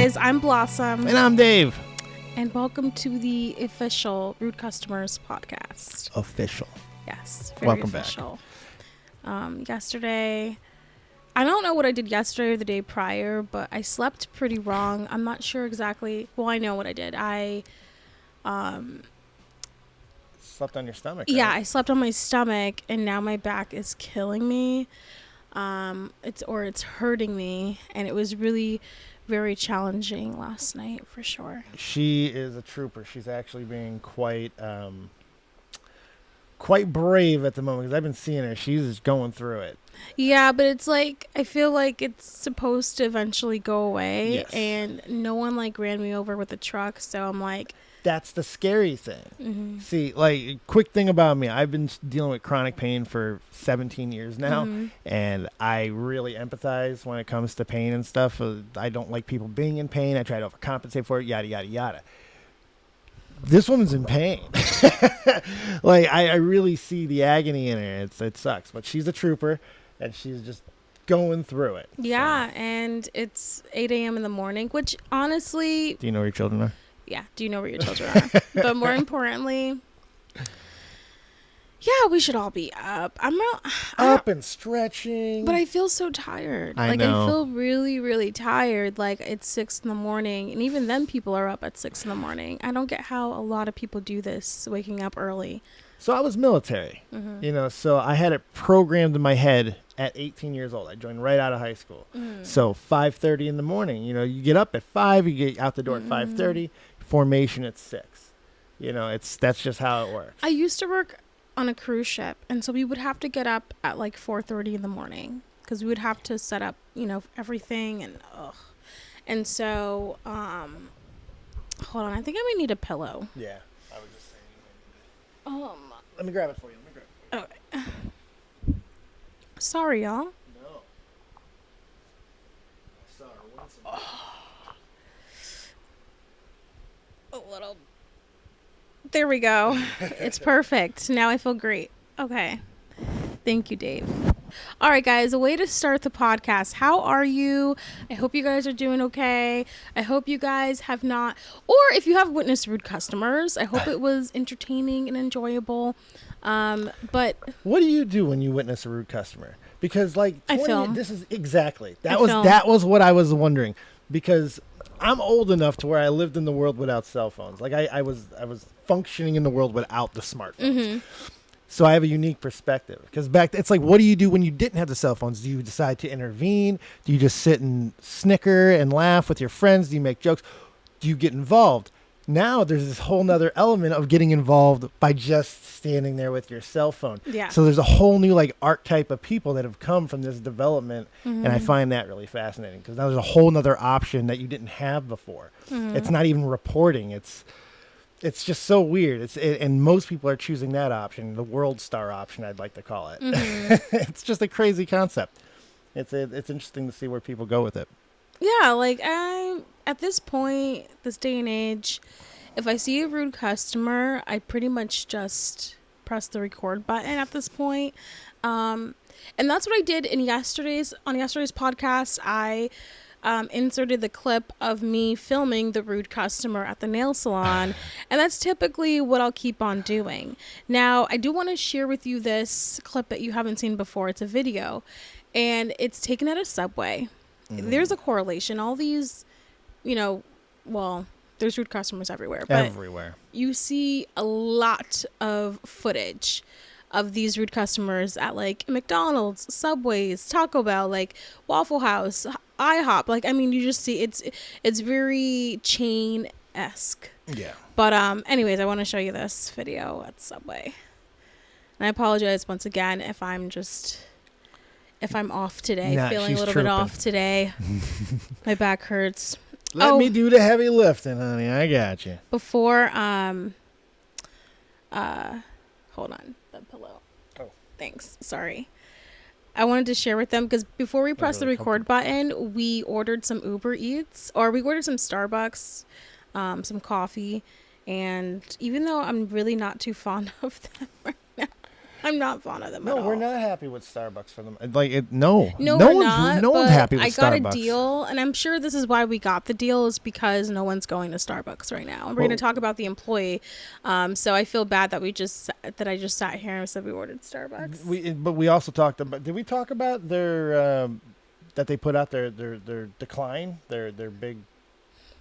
guys, I'm Blossom. And I'm Dave. And welcome to the official Rude Customers podcast. Official. Yes, very welcome official. Back. Yesterday, I don't know what I did yesterday or the day prior, but I slept pretty wrong. I'm not sure exactly. Well, I know what I did. I slept on your stomach, Yeah, right? I slept on my stomach, and now my back is killing me. It's hurting me, and it was really very challenging last night for sure. She is a trooper. She's actually being quite brave at the moment, because I've been seeing her. She's just going through it. Yeah, but it's like, I feel like it's supposed to eventually go away. Yes. And no one like ran me over with a truck, so I'm like, that's the scary thing. Mm-hmm. See, like, quick thing about me, I've been dealing with chronic pain for 17 years now, and I really empathize when it comes to pain and stuff. I don't like people being in pain. I try to overcompensate for it, yada, yada, yada. This woman's in pain. Like, I really see the agony in her. It sucks, but she's a trooper, and she's just going through it. Yeah, and it's 8 a.m. in the morning, which honestly... Do you know where your children are? Yeah, do you know where your children are? But more importantly, yeah, we should all be up. Up and stretching. But I feel so tired. I I know. feel really, really tired. Like, it's 6 in the morning, and even then people are up at 6 in the morning. I don't get how a lot of people do this, waking up early. So I was military, so I had it programmed in my head at 18 years old. I joined right out of high school. So 5:30 in the morning, you get up at 5, you get out the door at 5:30, formation at 6. That's just how it works. I used to work on a cruise ship, and so we would have to get up at like 4:30 in the morning because we would have to set up, everything, and so hold on, I think I might need a pillow. Yeah, I was just saying. Let me grab it for you. Okay. Sorry, y'all. No. I saw her once. A little. There we go. It's perfect. Now I feel great. Okay. Thank you, Dave. All right, guys, a way to start the podcast. How are you? I hope you guys are doing okay. I hope you guys have not, or if you have witnessed Rude Customers, I hope it was entertaining and enjoyable. But what do you do when you witness a rude customer? Because like, I film. This is exactly that was what I was wondering, because I'm old enough to where I lived in the world without cell phones. Like I was functioning in the world without the smartphones. So I have a unique perspective, because it's like, what do you do when you didn't have the cell phones? Do you decide to intervene? Do you just sit and snicker and laugh with your friends? Do you make jokes? Do you get involved? Now there's this whole nother element of getting involved by just standing there with your cell phone. Yeah. So there's a whole new like archetype of people that have come from this development. And I find that really fascinating, because now there's a whole nother option that you didn't have before. It's not even reporting. It's just so weird. And most people are choosing that option, the world star option, I'd like to call it. It's just a crazy concept. It's interesting to see where people go with it. yeah, like at this point, this day and age, if I see a rude customer, I pretty much just press the record button at this point. And that's what I did on yesterday's podcast. I inserted the clip of me filming the rude customer at the nail salon, and that's typically what I'll keep on doing. Now, I do want to share with you this clip that you haven't seen before. It's a video, and it's taken at a Subway. There's a correlation. All these, there's rude customers everywhere. But Everywhere. you see a lot of footage of these rude customers at like McDonald's, Subways, Taco Bell, like Waffle House, IHOP. Like, I mean, you just see it's very chain-esque. Yeah. But anyways, I want to show you this video at Subway. And I apologize once again if I'm off today, feeling a little bit off today. My back hurts. Let me do the heavy lifting, honey. I got you. Before hold on, the pillow. Oh. Thanks. Sorry. I wanted to share with them, because before we pressed the record button, we ordered some Uber Eats, or we ordered some Starbucks, some coffee, and even though I'm really not too fond of them right now, I'm not fond of them No, at all. we're not happy with Starbucks for them. Like, no No, we're one's not. no one's but happy with I got Starbucks. a deal, and I'm sure this is why we got the deal, is because no one's going to Starbucks right now. And we're going to talk about the employee. So I feel bad that I just sat here and said we ordered Starbucks. But we also talked about. Did we talk about their that they put out their decline, their big.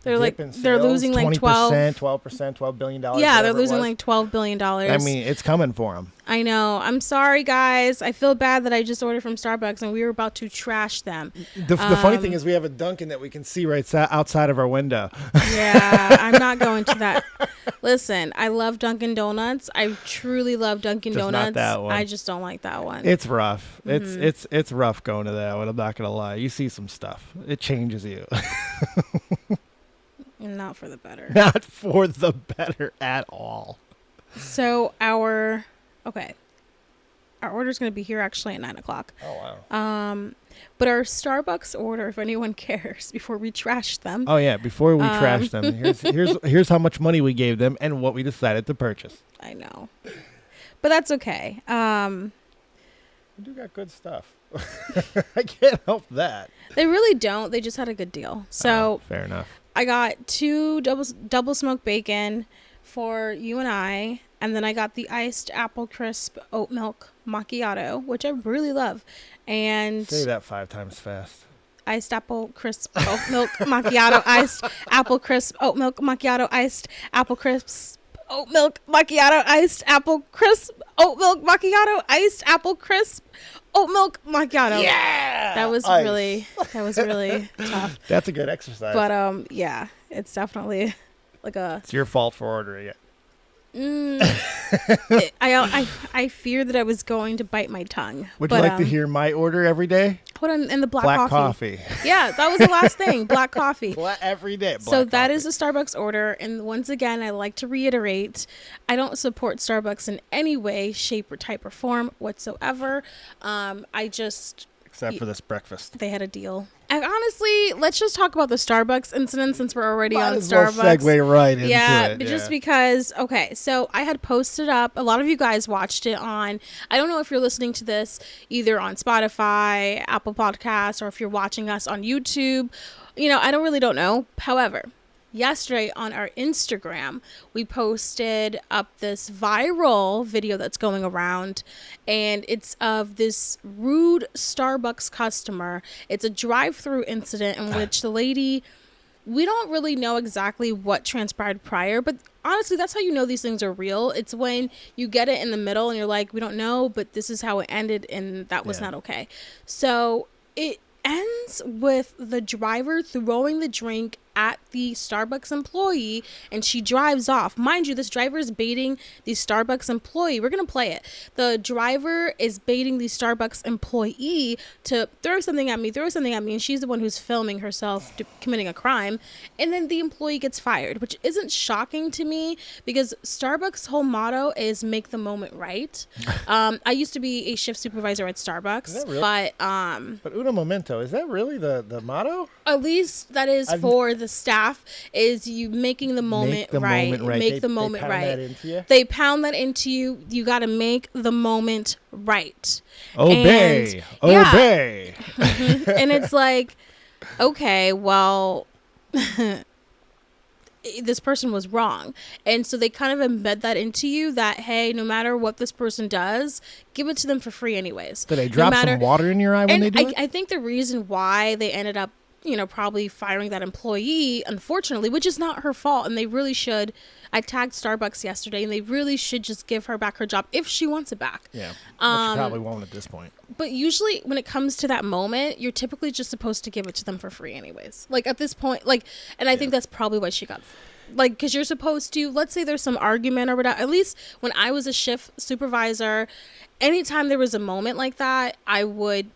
They're like dip in they're sales, losing like 12%, $12 billion. Yeah, they're losing like $12 billion. I mean, it's coming for them. I know. I'm sorry, guys. I feel bad that I just ordered from Starbucks and we were about to trash them. The funny thing is we have a Dunkin' that we can see right outside of our window. Yeah, I'm not going to that. Listen, I love Dunkin' Donuts. I truly love Dunkin' Just Donuts. not that one. I just don't like that one. It's rough. It's rough going to that one. I'm not gonna lie. You see some stuff. It changes you. Not for the better. Not for the better at all. So our order's going to be here actually at 9:00. Oh wow. But our Starbucks order, if anyone cares, before we trash them. Oh yeah. Before we trash them, here's how much money we gave them and what we decided to purchase. I know, but that's okay. We do got good stuff. I can't help that. They really don't. They just had a good deal. So fair enough. I got 2 double smoked bacon for you and I, and then I got the iced apple crisp oat milk macchiato, which I really love. And Say that 5 times fast. iced apple crisp oat milk macchiato, iced apple crisp oat milk macchiato, iced apple crisp oat milk macchiato, iced apple crisp oat milk macchiato, iced apple crisp oat milk macchiato. Yeah, that was really tough. That's a good exercise. But yeah, it's definitely like a. It's your fault for ordering it. I fear that I was going to bite my tongue. Would you like to hear my order every day? Hold on, and the black coffee. Yeah, that was the last thing. Black coffee. Every day. So that is a Starbucks order, and once again, I like to reiterate, I don't support Starbucks in any way, shape, or type or form whatsoever. Except for this breakfast. They had a deal. And honestly, let's just talk about the Starbucks incident since we're already Might on as well Starbucks. segue right into it. But just because, okay, so I had posted up, a lot of you guys watched it on, I don't know if you're listening to this either on Spotify, Apple Podcasts, or if you're watching us on YouTube. I don't know. However, yesterday on our Instagram, we posted up this viral video that's going around, and it's of this rude Starbucks customer. It's a drive-through incident in which the lady, we don't really know exactly what transpired prior, but honestly, that's how you know these things are real. It's when you get it in the middle and you're like, we don't know, but this is how it ended, and that was not okay. So it ends with the driver throwing the drink at the Starbucks employee, and she drives off. Mind you, this driver is baiting the Starbucks employee. We're going to play it. The driver is baiting the Starbucks employee to throw something at me, and she's the one who's filming herself committing a crime, and then the employee gets fired, which isn't shocking to me because Starbucks' whole motto is make the moment right. I used to be a shift supervisor at Starbucks, Is that really? But uno momento, is that really the motto? at least that is for the staff, is you making the moment right. Make the moment right. They pound that into you. You got to make the moment right. Obey. Obey. And it's like, okay, well, this person was wrong. And so they kind of embed that into you that, hey, no matter what this person does, give it to them for free anyways. Do they drop some water in your eye when they do it? I think the reason why they ended up probably firing that employee, unfortunately, which is not her fault, and they really should. I tagged Starbucks yesterday, and they really should just give her back her job if she wants it back. Yeah, which she probably won't at this point. But usually, when it comes to that moment, you're typically just supposed to give it to them for free, anyways. Like at this point, and I think that's probably why she got. Because you're supposed to, let's say there's some argument or whatever. At least when I was a shift supervisor, anytime there was a moment like that, I would.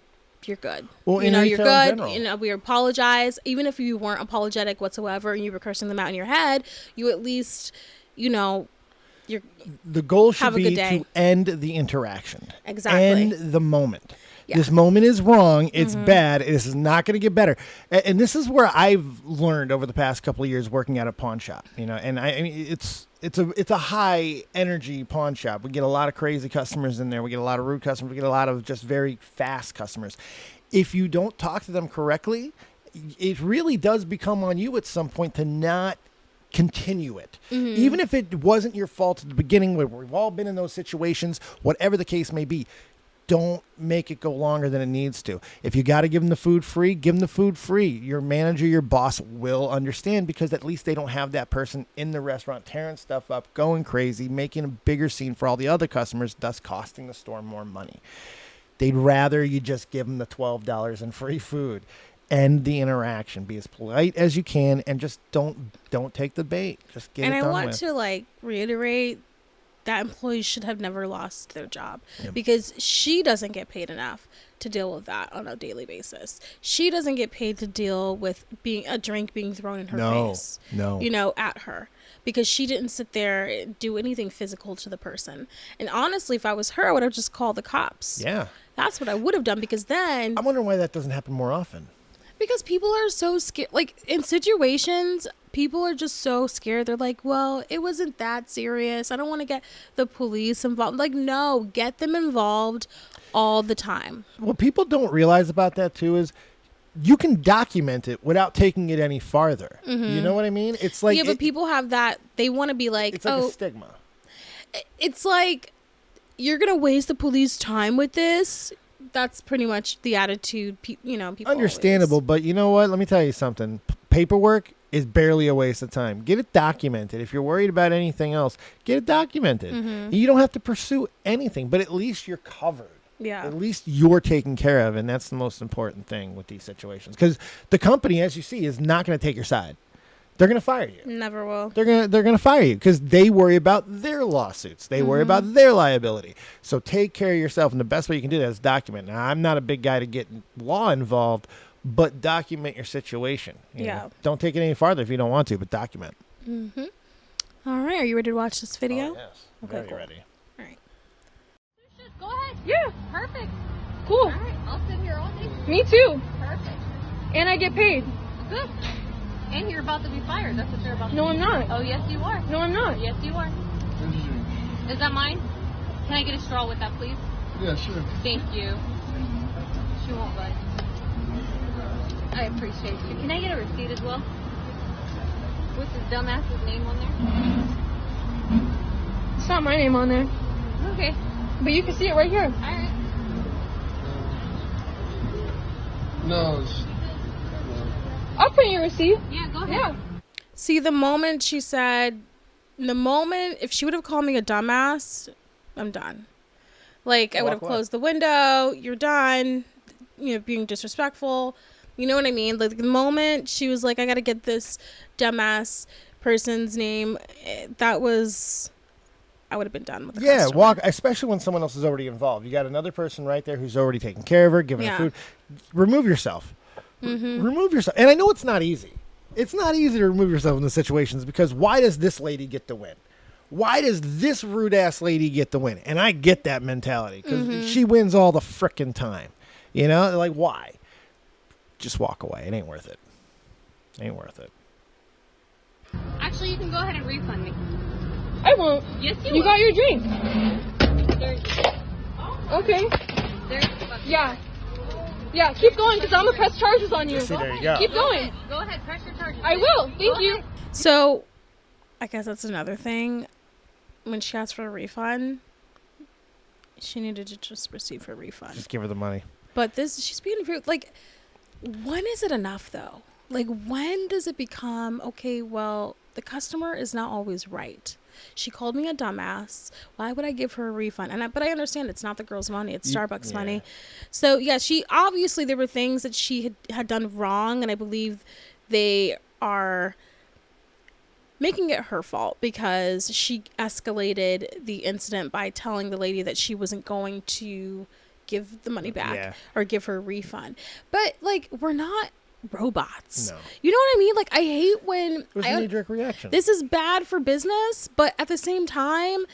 You're good. Well, you're good. We apologize. Even if you weren't apologetic whatsoever and you were cursing them out in your head, you at least, you're. The goal should be to end the interaction. Exactly. End the moment. Yeah. This moment is wrong. It's bad. This is not going to get better. And this is where I've learned over the past couple of years working at a pawn shop. And I mean, it's a high energy pawn shop. We get a lot of crazy customers in there. We get a lot of rude customers. We get a lot of just very fast customers. If you don't talk to them correctly, it really does become on you at some point to not continue it. Even if it wasn't your fault at the beginning, where we've all been in those situations, whatever the case may be. Don't make it go longer than it needs to. If you got to give them the food free, give them the food free. Your manager, your boss will understand, because at least they don't have that person in the restaurant tearing stuff up, going crazy, making a bigger scene for all the other customers, thus costing the store more money. They'd rather you just give them the $12 in free food. End the interaction. Be as polite as you can, and just don't take the bait. Just get it done with. And I want to reiterate, that employee should have never lost their job, because she doesn't get paid enough to deal with that on a daily basis. She doesn't get paid to deal with a drink being thrown in her face, at her, because she didn't sit there and do anything physical to the person. And honestly, if I was her, I would have just called the cops. Yeah. That's what I would have done, because then... I'm wondering why that doesn't happen more often. Because people are so scared. In situations, people are just so scared. They're like, well, it wasn't that serious. I don't want to get the police involved. No, get them involved all the time. What people don't realize about that, too, is you can document it without taking it any farther. You know what I mean? It's like... Yeah, but people have that. They want to be like, it's like a stigma. It's like, you're going to waste the police time with this. That's pretty much the attitude, people Understandable, always. But you know what? Let me tell you something. Paperwork is barely a waste of time. Get it documented. If you're worried about anything else, get it documented. You don't have to pursue anything, but at least you're covered. Yeah. At least you're taken care of, and that's the most important thing with these situations. Because the company, as you see, is not going to take your side. They're going to fire you. Never will. They're gonna fire you because they worry about their lawsuits. They worry about their liability. So take care of yourself, and the best way you can do that is document. Now, I'm not a big guy to get law involved, but document your situation. You know? Don't take it any farther if you don't want to, but document. All right. Are you ready to watch this video? Oh, yes. Okay, Very cool. ready. All right. Go ahead. Yeah. Perfect. Cool. All right. I'll sit here all day. Me too. Perfect. And I get paid. Good. And you're about to be fired. That's what you're about to No, be. I'm not. Oh, yes, you are. No, I'm not. Yes, you are. Is that mine? Can I get a straw with that, please? Yeah, sure. Thank you. She won't budge. I appreciate you. Can I get a receipt as well? With this dumbass's name on there? It's not my name on there. Okay. But you can see it right here. All right. No, I'll print your receipt. Yeah, go ahead. Yeah. See, if she would have called me a dumbass, I'm done. I would have closed the window. You're done. Being disrespectful. You know what I mean? The moment she was like, I got to get this dumbass person's name, I would have been done with the customer. Especially when someone else is already involved. You got another person right there who's already taking care of her, giving her food. Remove yourself. Remove yourself. And I know it's not easy. It's not easy to remove yourself in the situations, because why does this lady get the win? Why does this rude ass lady get the win? And I get that mentality, because she wins all the frickin' time. Why? Just walk away. It ain't worth it. Ain't worth it. Actually, you can go ahead and refund me. I won't. Yes, you You will. got your drink. There's Okay. There's Yeah. Yeah, keep going, because I'm going to press charges on you. See, there you go. Keep going. Go ahead, press your charges. I will. Thank Go you. ahead. So, I guess that's another thing. When she asked for a refund, she needed to just receive her refund. Just give her the money. But she's being rude. When is it enough, though? When does it become, okay, well, the customer is not always right. She called me a dumbass. Why would I give her a refund? But I understand it's not the girl's money. It's Starbucks money. So, yeah, there were things that she had done wrong, and I believe they are making it her fault, because she escalated the incident by telling the lady that she wasn't going to give the money back or give her a refund. But, we're not robots. No. You know what I mean? I hate when It was a knee-jerk reaction. this is bad for business, but at the same time,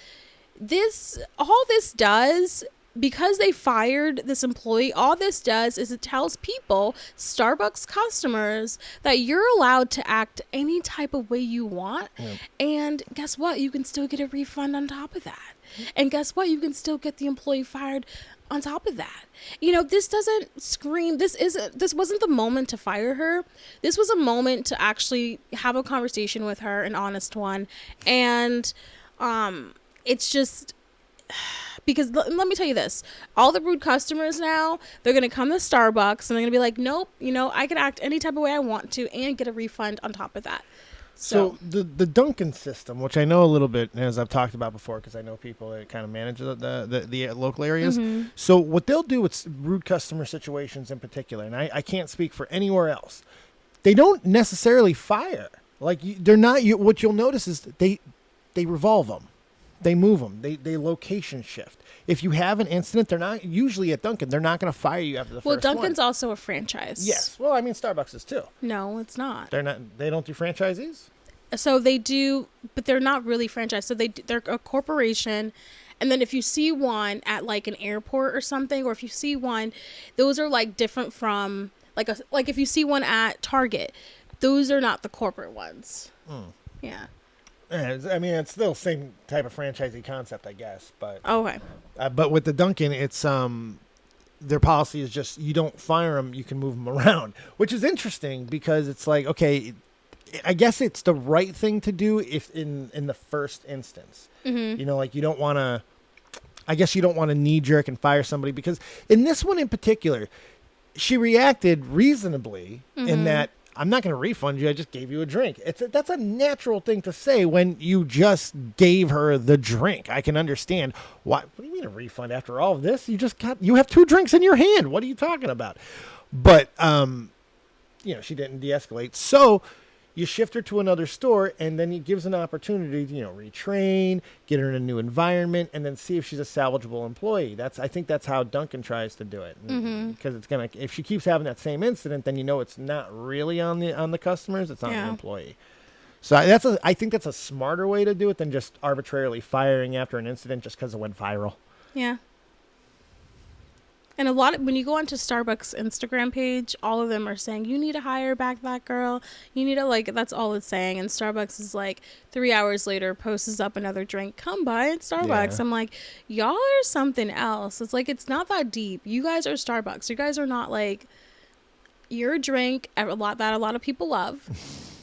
all this does because they fired this employee, all this does is it tells people, Starbucks customers, that you're allowed to act any type of way you want. Yep. And guess what? You can still get a refund on top of that. And guess what? You can still get the employee fired on top of that. You know, this doesn't scream, this wasn't the moment to fire her. This was a moment to actually have a conversation with her, an honest one. And it's just, because let me tell you this, all the rude customers now, they're going to come to Starbucks and they're going to be like, nope, you know, I can act any type of way I want to and get a refund on top of that. So the Dunkin' system, which I know a little bit, as I've talked about before, because I know people that kind of manage the local areas. Mm-hmm. So what they'll do with rude customer situations in particular, and I can't speak for anywhere else, they don't necessarily fire. Like they're not. What you'll notice is they revolve them, they move them, they location shift. If you have an incident, they're not usually at Dunkin'. They're not going to fire you after the well, first one. Dunkin's also a franchise. Yes. Well, I mean Starbucks is too. No, it's not. They're not. They don't do franchisees. So they do, but they're not really franchised. So they're a corporation. And then if you see one at like an airport or something, or if you see one, those are like different from like if you see one at Target, those are not the corporate ones. Yeah. I mean, it's still the same type of franchisee concept, I guess. But Okay. But with the Dunkin', it's their policy is just you don't fire them, you can move them around, which is interesting because it's like, okay, I guess it's the right thing to do if in the first instance. Mm-hmm. You know, like you don't want to. I guess you don't want to knee jerk and fire somebody because in this one in particular, she reacted reasonably in that I'm not going to refund you. I just gave you a drink. That's a natural thing to say when you just gave her the drink. I can understand why. What do you mean a refund after all of this? You have 2 drinks in your hand. What are you talking about? But you know, she didn't de-escalate. So you shift her to another store, and then it gives an opportunity to, you know, retrain, get her in a new environment, and then see if she's a salvageable employee. I think that's how Dunkin' tries to do it, because it's gonna. If she keeps having that same incident, then you know it's not really on the customers; it's on the employee. So I think that's a smarter way to do it than just arbitrarily firing after an incident just because it went viral. Yeah. And when you go onto Starbucks Instagram page, all of them are saying, you need to hire back that girl. You need to, that's all it's saying. And Starbucks is 3 hours later, posts up another drink. Come by at Starbucks. Yeah. I'm like, y'all are something else. It's it's not that deep. You guys are Starbucks. You guys are not you're a drink that a lot of people love.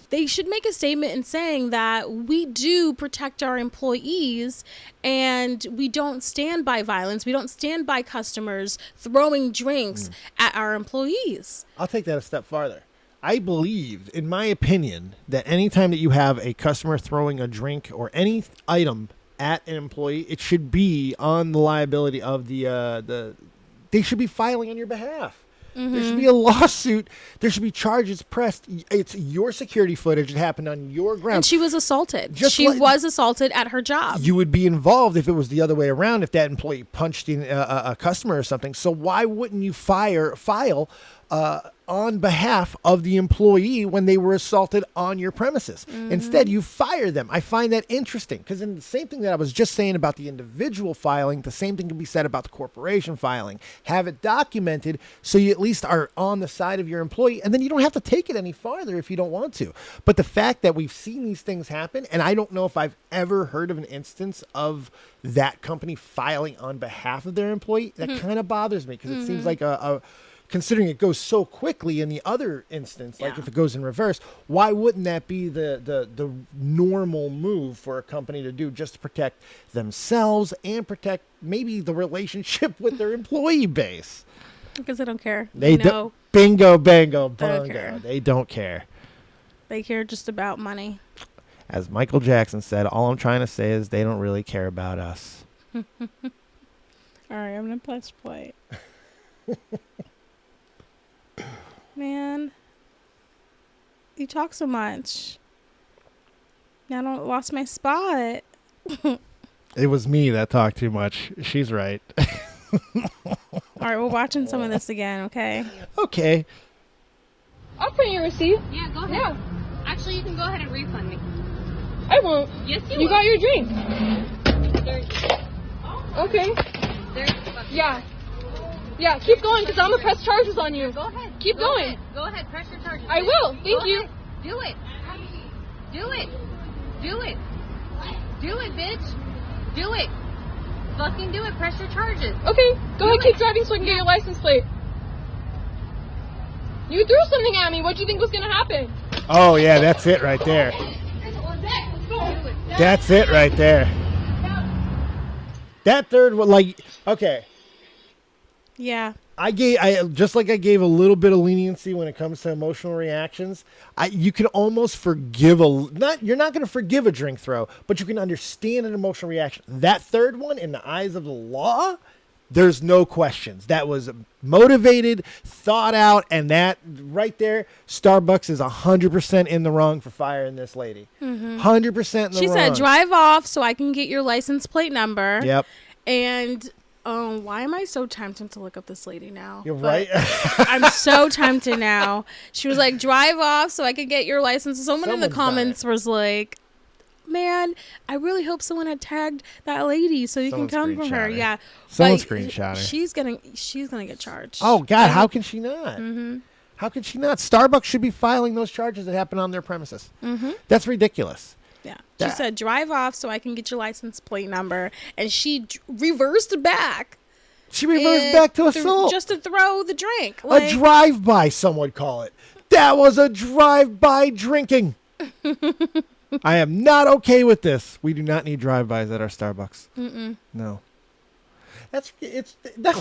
They should make a statement in saying that we do protect our employees and we don't stand by violence. We don't stand by customers throwing drinks at our employees. I'll take that a step farther. I believe, in my opinion, that anytime that you have a customer throwing a drink or any item at an employee, it should be on the liability of they should be filing on your behalf. Mm-hmm. There should be a lawsuit. There should be charges pressed. It's your security footage. It happened on your ground. And she was assaulted. She was assaulted at her job. You would be involved if it was the other way around, if that employee punched in a customer or something. So why wouldn't you file on behalf of the employee when they were assaulted on your premises? Mm-hmm. Instead, you fire them. I find that interesting because in the same thing that I was just saying about the individual filing, the same thing can be said about the corporation filing. Have it documented so you at least are on the side of your employee, and then you don't have to take it any farther if you don't want to. But the fact that we've seen these things happen, and I don't know if I've ever heard of an instance of that company filing on behalf of their employee, that kind of bothers me because it seems like considering it goes so quickly in the other instance, if it goes in reverse, why wouldn't that be the normal move for a company to do just to protect themselves and protect maybe the relationship with their employee base? Because they don't care. They don't. Bingo, bango, bongo. They don't care. They care just about money. As Michael Jackson said, all I'm trying to say is they don't really care about us. All right, I'm going to press play. Man, you talk so much. Now I lost my spot. It was me that talked too much. She's right. All right, we're watching some of this again, okay? Okay. I'll print your receipt. Yeah, go ahead. Yeah. Actually, you can go ahead and refund me. I won't. Yes, you will. You got your drink. 30. Okay. 30 bucks. Yeah. Yeah, keep going, because I'm going to press charges on you. Go ahead. Keep Go going. ahead. Go ahead. Press your charges. I will. Thank Go you. ahead. Do it. Do it. Do it. Do it, bitch. Do it. Fucking do it. Press your charges. Okay, go ahead, it. keep driving so I can get your license plate. You threw something at me. What do you think was going to happen? Oh, yeah, that's it right there. Do it. That's it right there. That third one, like, okay. Yeah. I just like I gave a little bit of leniency when it comes to emotional reactions. You can almost forgive you're not going to forgive a drink throw, but you can understand an emotional reaction. That third one, in the eyes of the law, there's no questions. That was motivated, thought out, and that right there, Starbucks is 100% in the wrong for firing this lady. 100% in the She wrong. said, drive off so I can get your license plate number. Yep. And why am I so tempted to look up this lady now? You're But right. I'm so tempted now. She was like, drive off so I can get your license. Someone in the Someone's done comments was like, man, I really hope someone had tagged that lady so you Someone can come for her. screenshot her. Yeah. Someone But screenshot her. She's gonna get charged. Oh, God, how can she not? How can she not? Starbucks should be filing those charges that happen on their premises. That's ridiculous. Yeah. She That- said, drive off so I can get your license plate number. And she reversed back. She reversed and back to assault. just to throw the drink. A drive-by, some would call it. That was a drive-by drinking. I am not okay with this. We do not need drive-bys at our Starbucks. No. That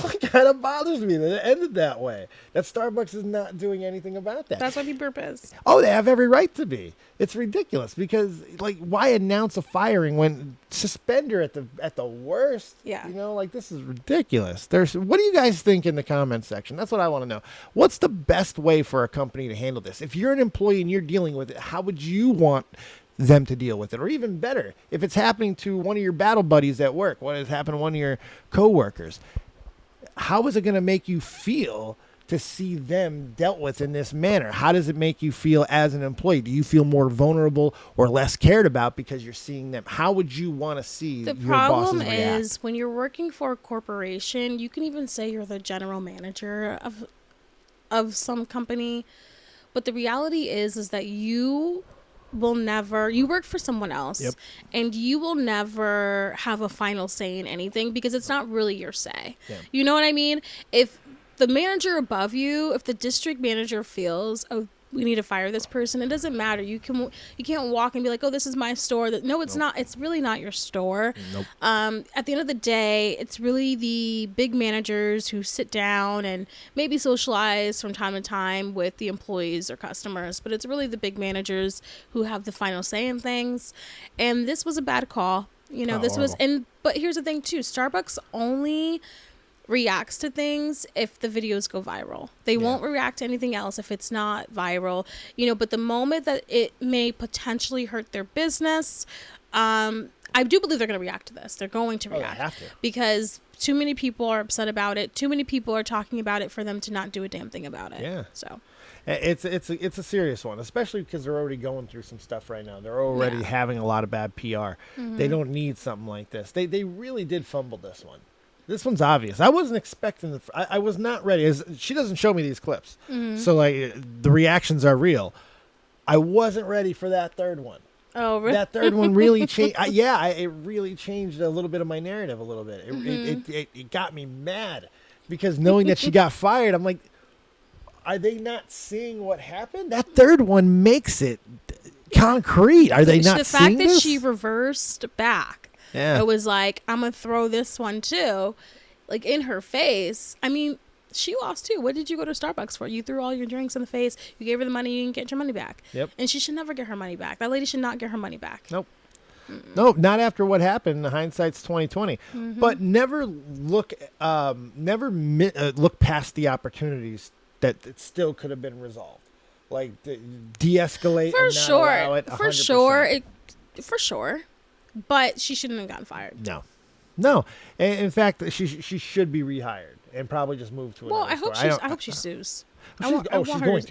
one kind of bothers me that it ended that way. That Starbucks is not doing anything about that. That's what people are pissed. Oh, they have every right to be. It's ridiculous because, like, why announce a firing when suspend her at the worst? Yeah. You know, like, this is ridiculous. What do you guys think in the comments section? That's what I want to know. What's the best way for a company to handle this? If you're an employee and you're dealing with it, how would you want them to deal with it? Or even better, if it's happening to one of your battle buddies at work, what has happened to one of your coworkers, how is it going to make you feel to see them dealt with in this manner? How does it make you feel as an employee? Do you feel more vulnerable or less cared about because you're seeing them? How would you want to see The your problem bosses react? is when you're working for a corporation, you can even say you're the general manager of some company, but the reality is that you work for someone else. Yep. And you will never have a final say in anything because it's not really your say. Yeah. You know what I mean? If the manager above you, if the district manager feels, oh, we need to fire this person, it doesn't matter. You can't walk and be like, oh, this is my store. No, it's not. It's really not your store. Nope. At the end of the day, it's really the big managers who sit down and maybe socialize from time to time with the employees or customers, but it's really the big managers who have the final say in things. And this was a bad call. You know, but here's the thing too, Starbucks only reacts to things if the videos go viral. They won't react to anything else if it's not viral, you know, but the moment that it may potentially hurt their business, I do believe they're going to react to this. They're going to react. They have to. Because too many people are upset about it. Too many people are talking about it for them to not do a damn thing about it. Yeah. So It's a serious one, especially because they're already going through some stuff right now. They're already having a lot of bad PR. They don't need something like this. They really did fumble this one. This one's obvious. I wasn't expecting I was not ready. She doesn't show me these clips, so like the reactions are real. I wasn't ready for that third one. Oh, really? That third one really changed. It really changed a little bit of my narrative. A little bit. It got me mad because knowing that she got fired, I'm like, are they not seeing what happened? That third one makes it concrete. Are they not the seeing fact that this? she reversed back? Yeah. It was like, I'm going to throw this one too, like in her face. I mean, she lost too. What did you go to Starbucks for? You threw all your drinks in the face. You gave her the money. You didn't get your money back. Yep. And she should never get her money back. That lady should not get her money back. Nope. Nope, not after what happened. Hindsight's 2020. But never look past the opportunities that it still could have been resolved. Like de-escalate For and not allow it 100%. For sure. But she shouldn't have gotten fired. No. And in fact, she should be rehired and probably just move to another store. I hope she sues. She's going to.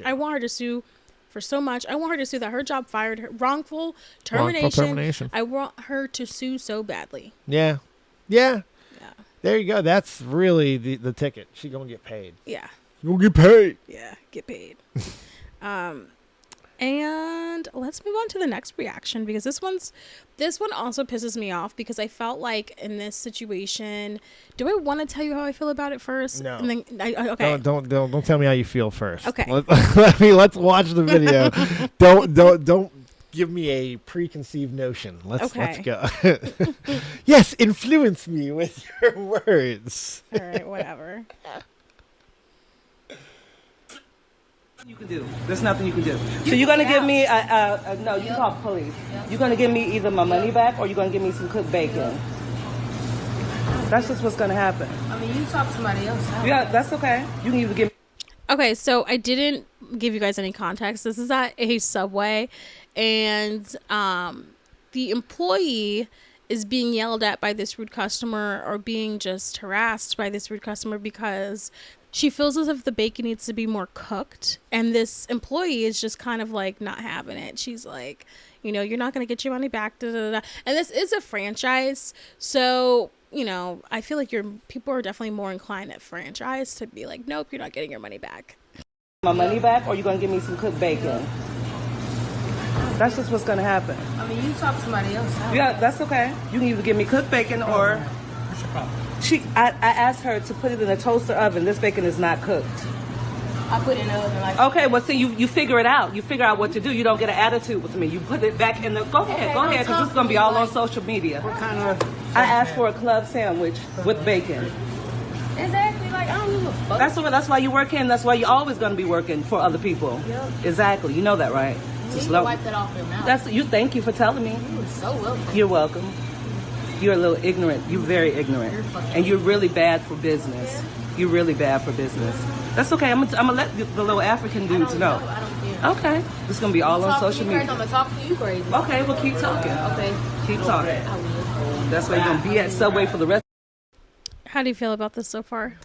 I want her to sue for so much. I want her to sue that her job fired her. Wrongful termination. termination. I want her to sue so badly. Yeah. There you go. That's really the ticket. She gonna get paid. Yeah. You gonna get paid. Yeah, get paid. And let's move on to the next reaction, because this one also pisses me off, because I felt like in this situation, do I want to tell you how I feel about it first? No. And then okay. Don't tell me how you feel first. Okay. Let's watch the video. don't give me a preconceived notion. Let's go. Yes, influence me with your words. All right, whatever. You can do. There's nothing you can do. So you're gonna give me no. You can call the police. You're gonna give me either my money back or you're gonna give me some cooked bacon. That's just what's gonna happen. I mean, you talk to somebody else. Yeah, that's okay. You can either give. Okay, so I didn't give you guys any context. This is at a Subway, and the employee is being yelled at by this rude customer, or being just harassed by this rude customer, because she feels as if the bacon needs to be more cooked, and this employee is just kind of like not having it. She's like, you know, you're not going to get your money back. Da, da, da. And this is a franchise, so you know, I feel like people are definitely more inclined at franchise to be like, nope, you're not getting your money back. My money back or you're gonna give me some cooked bacon. That's just what's gonna happen. I mean, you talk to somebody else. Yeah, that's okay. You can either give me cooked bacon or. What's your problem? I asked her to put it in a toaster oven. This bacon is not cooked. I put it in the oven like. Okay, well, see, you figure it out. You figure out what to do. You don't get an attitude with me. You put it back in the. Go ahead, because this is gonna be all on social media. What kind of? I asked for a club sandwich with bacon. Exactly, like I don't give a fuck. That's why you work in. That's why you're always gonna be working for other people. Yep. Exactly. You know that, right? You Just need to wipe that off your mouth. That's you. Thank you for telling me. You are so welcome. You're welcome. You're a little ignorant. You're very ignorant, and you're really bad for business. You're really bad for business. That's okay. I'm gonna let the little African dudes know. I don't care. Okay. This is gonna be all on social media. I'm gonna talk to you crazy. Okay, well keep talking. Okay. Keep talking. I will. That's why you're gonna be at Subway for the rest. How do you feel about this so far?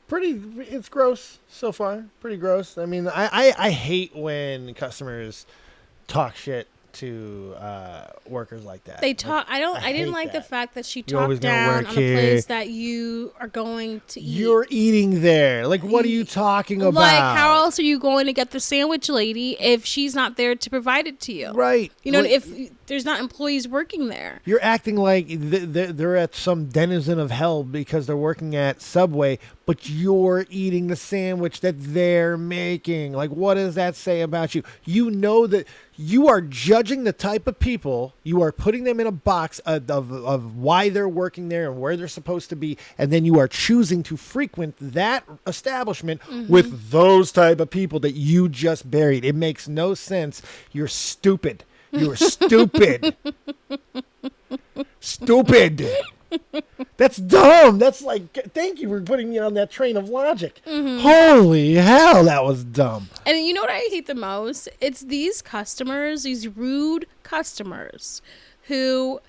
It's gross so far. Pretty gross. I mean, I hate when customers talk shit to workers like that. They talk. I didn't like the that. fact that she You're always talked gonna down work on here. a place that you are going to eat. You're eating there. Like, what are you talking about? Like, how else are you going to get the sandwich lady if she's not there to provide it to you? Right. You know, Like, if there's not employees working there. you're acting like they're at some denizen of hell because they're working at Subway, but you're eating the sandwich that they're making. Like, what does that say about you? You know that you are judging the type of people. You are putting them in a box of why they're working there and where they're supposed to be, and then you are choosing to frequent that establishment with those type of people that you just buried. It makes no sense. You're stupid. You're stupid. Stupid. That's dumb. That's like, thank you for putting me on that train of logic. Holy hell, that was dumb. And you know what I hate the most? It's these customers, these rude customers, who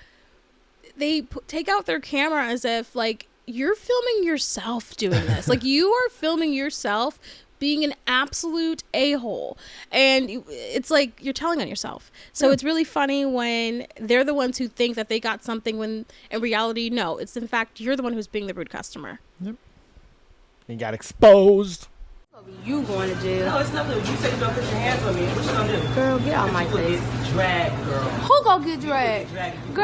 they take out their camera as if like you're filming yourself doing this. Like, you are filming yourself being an absolute a-hole, and it's like you're telling on yourself. So it's really funny when they're the ones who think that they got something, when in reality, no, it's in fact you're the one who's being the rude customer. You got exposed. You going to jail? No, it's nothing. You say you don't put your hands on me. What you gonna do? Girl, get out my You will face. get dragged, girl. Who gonna get dragged? Dragged.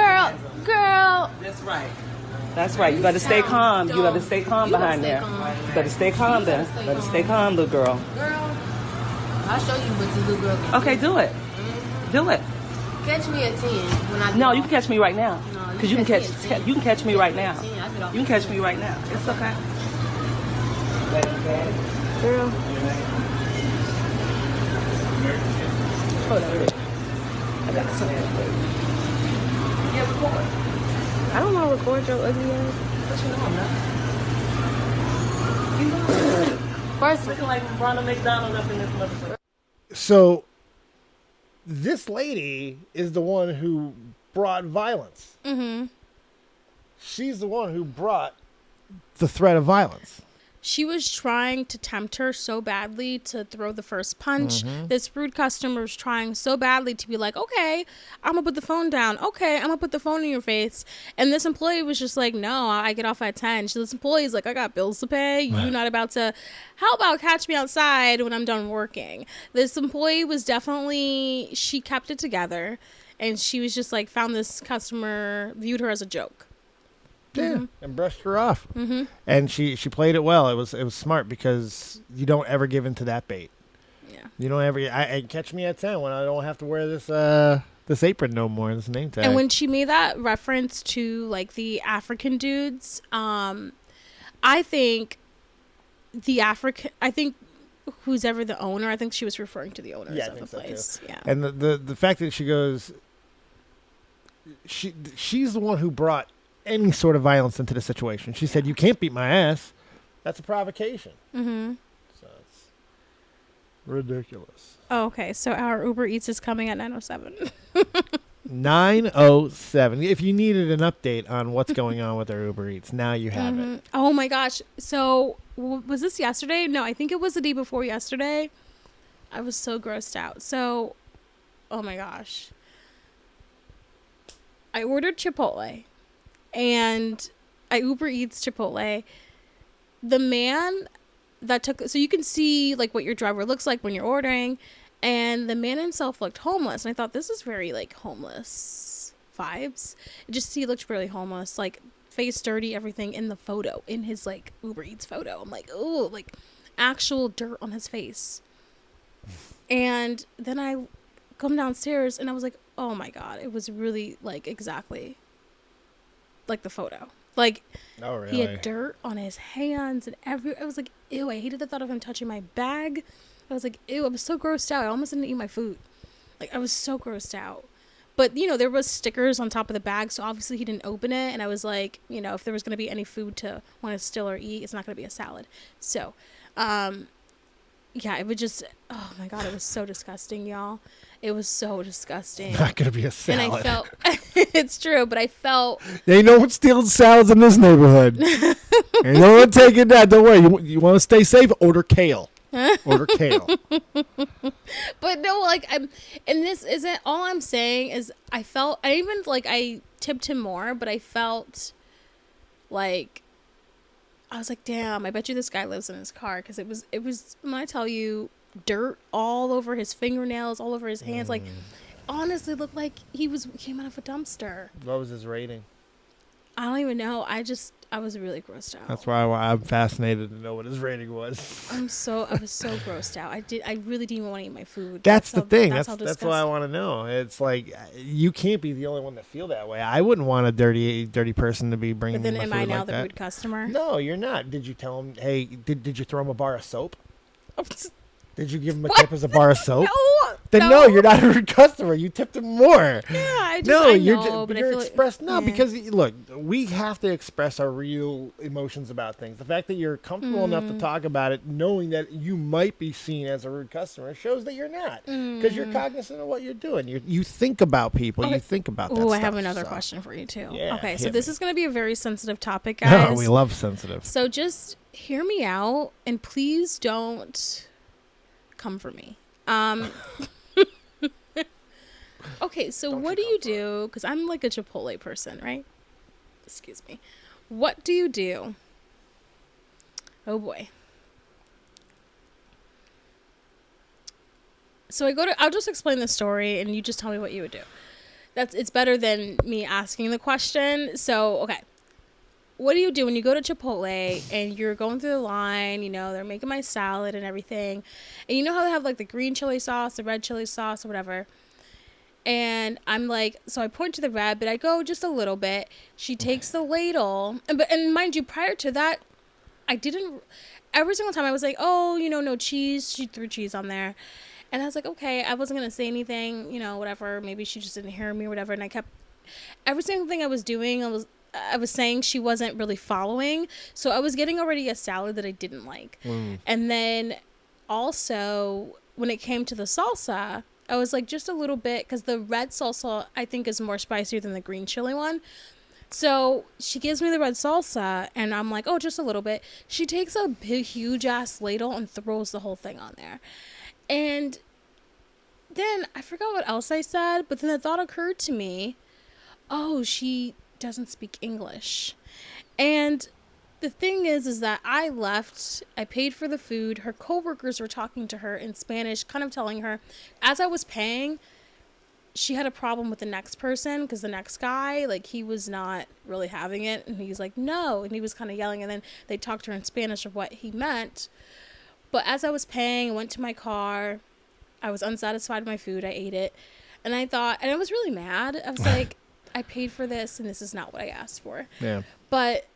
Girl. That's right. That's right. You better stay calm. You better stay calm You behind stay there. calm. You better stay calm there. Stay Better calm. stay calm, little girl. Girl. I'll show you what this little girl can Okay, do it. Do it. do. Catch me at 10 when I get No, off. you can catch me right now. No, Because you can catch me at 10. you can catch me right now. Catch me at 10. I get off You can at catch me right now. It's okay. Girl. Hold on. I got something for you. Yeah, record. I don't want to record your ugly ass. But you know I'm not. You know. First, Looking like Ronald McDonald up in this motherfucker. So this lady is the one who brought violence. She's the one who brought the threat of violence. She was trying to tempt her so badly to throw the first punch. This rude customer was trying so badly to be like, okay, I'm going to put the phone down. Okay, I'm going to put the phone in your face. And this employee was just like, no, I get off at 10. So this employee's like, I got bills to pay. You're not about to, how about catch me outside when I'm done working? This employee was definitely, she kept it together. And she was just like, found this customer, viewed her as a joke. Yeah, and brushed her off. And she played it well. It was smart because you don't ever give into that bait. Yeah. You don't ever. I catch me at 10 when I don't have to wear this apron no more. This name tag. And when she made that reference to like the African dudes, I think who's ever the owner, I think she was referring to the owners of the place. Yeah. And the fact that she goes, she's the one who brought any sort of violence into the situation. She said, "You can't beat my ass. That's a provocation." So it's ridiculous. Oh, okay. So our Uber Eats is coming at 9:07. 9:07. If you needed an update on what's going on with our Uber Eats, now you have it. Oh my gosh. So was this yesterday? No, I think it was the day before yesterday. I was so grossed out. So, oh my gosh. I ordered Chipotle. And I Uber Eats Chipotle. The man that took, so you can see like what your driver looks like when you're ordering, and the man himself looked homeless. And I thought, this is very like homeless vibes. He looked really homeless, like face dirty, everything in the photo, in his like Uber Eats photo. I'm like, oh, like actual dirt on his face. And then I come downstairs and I was like, oh my God, it was really like exactly like the photo. Like, oh, really? He had dirt on his hands and I was like, ew, I hated the thought of him touching my bag. I was like, ew, I was so grossed out. I almost didn't eat my food. Like, I was so grossed out. But, you know, there was stickers on top of the bag, so obviously he didn't open it. And I was like, you know, if there was going to be any food to want to steal or eat, it's not going to be a salad. So, yeah, it would just, oh my God, it was so disgusting, y'all. It was so disgusting. Not going to be a salad. And I felt, it's true, but I felt. Ain't no one stealing salads in this neighborhood. Ain't no one taking that. Don't worry. You want to stay safe? Order kale. Order kale. But no, like, and this isn't, all I'm saying is I tipped him more, but I felt like, I was like, damn, I bet you this guy lives in his car. Because it was, when I tell you, dirt all over his fingernails, all over his hands. Like, honestly, looked like he came out of a dumpster. What was his rating? I don't even know. I was really grossed out. That's why I'm fascinated to know what his rating was. I was so grossed out. I really didn't want to eat my food. That's the thing. That's what I want to know. It's like, you can't be the only one that feel that way. I wouldn't want a dirty person to be bringing me my food like that. But then am I now the rude customer? No, you're not. Did you tell him, hey, did you throw him a bar of soap? Did you give him a tip as a bar of soap? No, you're not a rude customer. You tipped him more. Yeah, you're expressed. No, because look, we have to express our real emotions about things. The fact that you're comfortable enough to talk about it, knowing that you might be seen as a rude customer, shows that you're not, because you're cognizant of what you're doing. You think about people. You think about that. Oh, I stuff, have another question for you too. Yeah, okay, so this is going to be a very sensitive topic, guys. No, we love sensitive. So just hear me out, and please don't come for me. Okay, so what do you do? Because I'm like a Chipotle person, right? Excuse me. What do you do? Oh boy. So I'll just explain the story and you just tell me what you would do. It's better than me asking the question. So, okay. What do you do when you go to Chipotle and you're going through the line, you know, they're making my salad and everything. And you know how they have like the green chili sauce, the red chili sauce or whatever. And I'm like, so I point to the red, but I go just a little bit. She takes the ladle. And mind you, prior to that, every single time I was like, oh, you know, no cheese. She threw cheese on there. And I was like, okay, I wasn't going to say anything, you know, whatever. Maybe she just didn't hear me or whatever. And I kept, every single thing I was doing, I was saying she wasn't really following. So I was getting already a salad that I didn't like. And then also when it came to the salsa, I was like just a little bit, because the red salsa I think is more spicier than the green chili one. So she gives me the red salsa, and I'm like, oh, just a little bit. She takes a big, huge ass ladle and throws the whole thing on there. And then I forgot what else I said, but then the thought occurred to me, oh, she doesn't speak English. And the thing is that I left, I paid for the food, her coworkers were talking to her in Spanish, kind of telling her, as I was paying, she had a problem with the next person, because the next guy, like, he was not really having it, and he's like, no, and he was kind of yelling, and then they talked to her in Spanish of what he meant. But as I was paying, I went to my car, I was unsatisfied with my food, I ate it, and I thought, and I was really mad, I was like, I paid for this, and this is not what I asked for. Yeah. But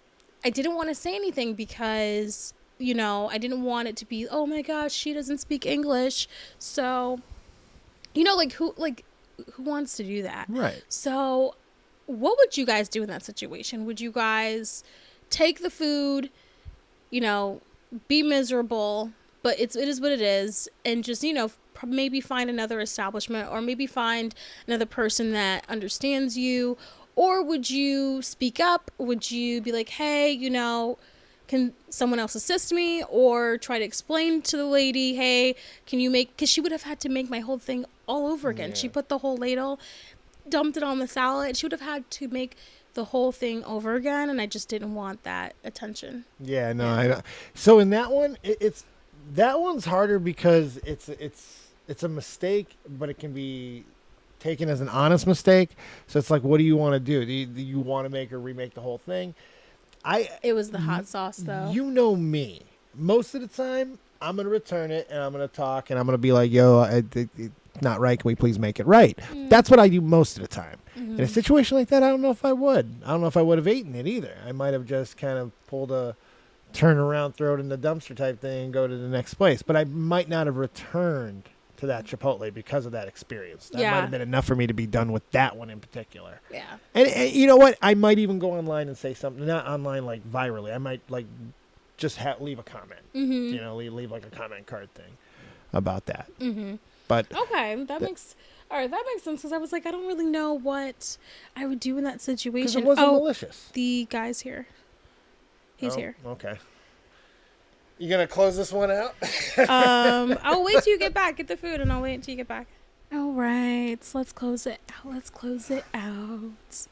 I didn't want to say anything because, you know, I didn't want it to be, oh my gosh, she doesn't speak English. So, you know, who wants to do that? Right. So what would you guys do in that situation? Would you guys take the food, you know, be miserable, but it is what it is, and just, you know, maybe find another establishment, or maybe find another person that understands you? Or would you speak up? Would you be like, hey, you know, can someone else assist me? Or try to explain to the lady, hey, can you make, because she would have had to make my whole thing all over again. Yeah. She put the whole ladle, dumped it on the salad. She would have had to make the whole thing over again, and I just didn't want that attention. Yeah, no. Yeah. So in that one, that one's harder because it's a mistake, but it can be taken as an honest mistake. So it's like, what do you want to do? Do you want to make or remake the whole thing? It was the hot sauce, though. You know me. Most of the time, I'm going to return it, and I'm going to talk, and I'm going to be like, yo, it's not right. Can we please make it right? That's what I do most of the time. In a situation like that, I don't know if I would. I don't know if I would have eaten it either. I might have just kind of pulled a turn around, throw it in the dumpster type thing, and go to the next place. But I might not have returned to that Chipotle because of that experience. That might have been enough for me to be done with that one in particular. Yeah. And you know what? I might even go online and say something, not online like virally. I might like just leave a comment. You know, leave like a comment card thing about that. But okay, that makes sense, because I was like, I don't really know what I would do in that situation. It wasn't malicious. The guy's here. He's here. Okay. You gonna close this one out? I'll wait till you get back. Get the food, and I'll wait until you get back. All right, so let's close it out.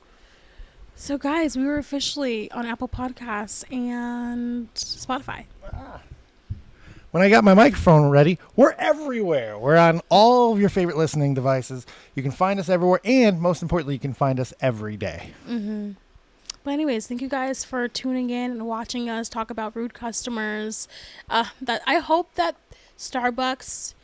So, guys, we were officially on Apple Podcasts and Spotify. When I got my microphone ready, we're everywhere. We're on all of your favorite listening devices. You can find us everywhere, and most importantly, you can find us every day. But anyways, thank you guys for tuning in and watching us talk about rude customers. That I hope that Starbucks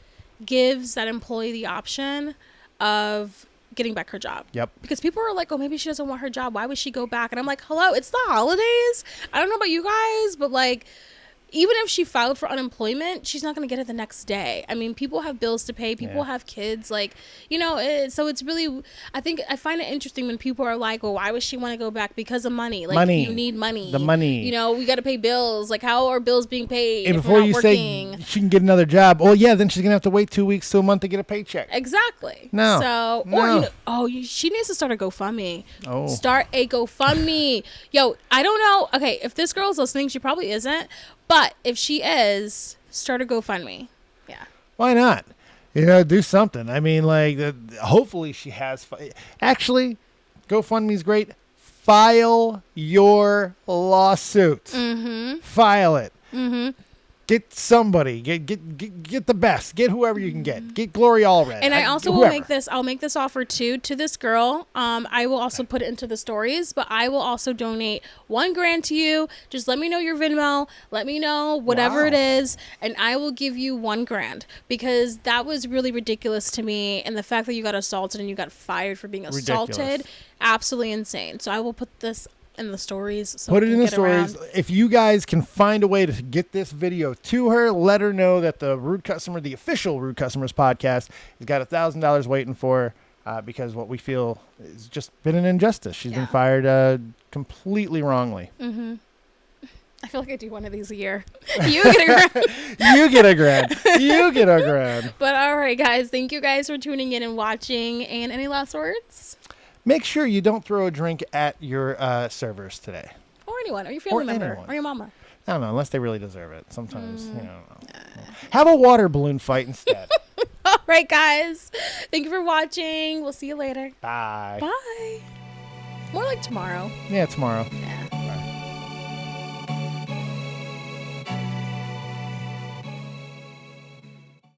gives that employee the option of getting back her job. Yep. Because people are like, oh, maybe she doesn't want her job. Why would she go back? And I'm like, hello, it's the holidays. I don't know about you guys, but like, even if she filed for unemployment, she's not going to get it the next day. I mean, people have bills to pay. People have kids. Like, you know, so it's really, I find it interesting when people are like, well, why would she want to go back? Because of money. Like, you need money. The money. You know, we got to pay bills. Like, how are bills being paid and if before we're not you working? Say she can get another job, well, yeah, then she's going to have to wait 2 weeks to a month to get a paycheck. Exactly. No. So, no. Or, she needs to start a GoFundMe. Oh. Start a GoFundMe. Yo, I don't know. Okay, if this girl's listening, she probably isn't. But if she is, start a GoFundMe. Yeah. Why not? You know, do something. I mean, like, hopefully she has. Actually, GoFundMe's great. File your lawsuit. File it. Get somebody. Get the best. Get whoever you can get. Get Gloria Allred. And I also will make this. I'll make this offer too to this girl. I will also put it into the stories, but I will also donate $1,000 to you. Just let me know your Venmo. Let me know whatever it is, and I will give you $1,000, because that was really ridiculous to me. And the fact that you got assaulted and you got fired for being assaulted, absolutely insane. So I will put this in the stories. So put it in the stories. If you guys can find a way to get this video to her, let her know that the official Rude Customers podcast, has got $1,000 waiting for her, because what we feel has just been an injustice. She's been fired completely wrongly. I feel like I do one of these a year. You get a grand. You get a grand. You get a grand. But all right, guys. Thank you guys for tuning in and watching. And any last words? Make sure you don't throw a drink at your servers today. Or anyone, or your family member, anyone. or your mama. I don't know, unless they really deserve it. Sometimes, have a water balloon fight instead. All right, guys. Thank you for watching. We'll see you later. Bye. Bye. More like tomorrow. Yeah, tomorrow. Yeah.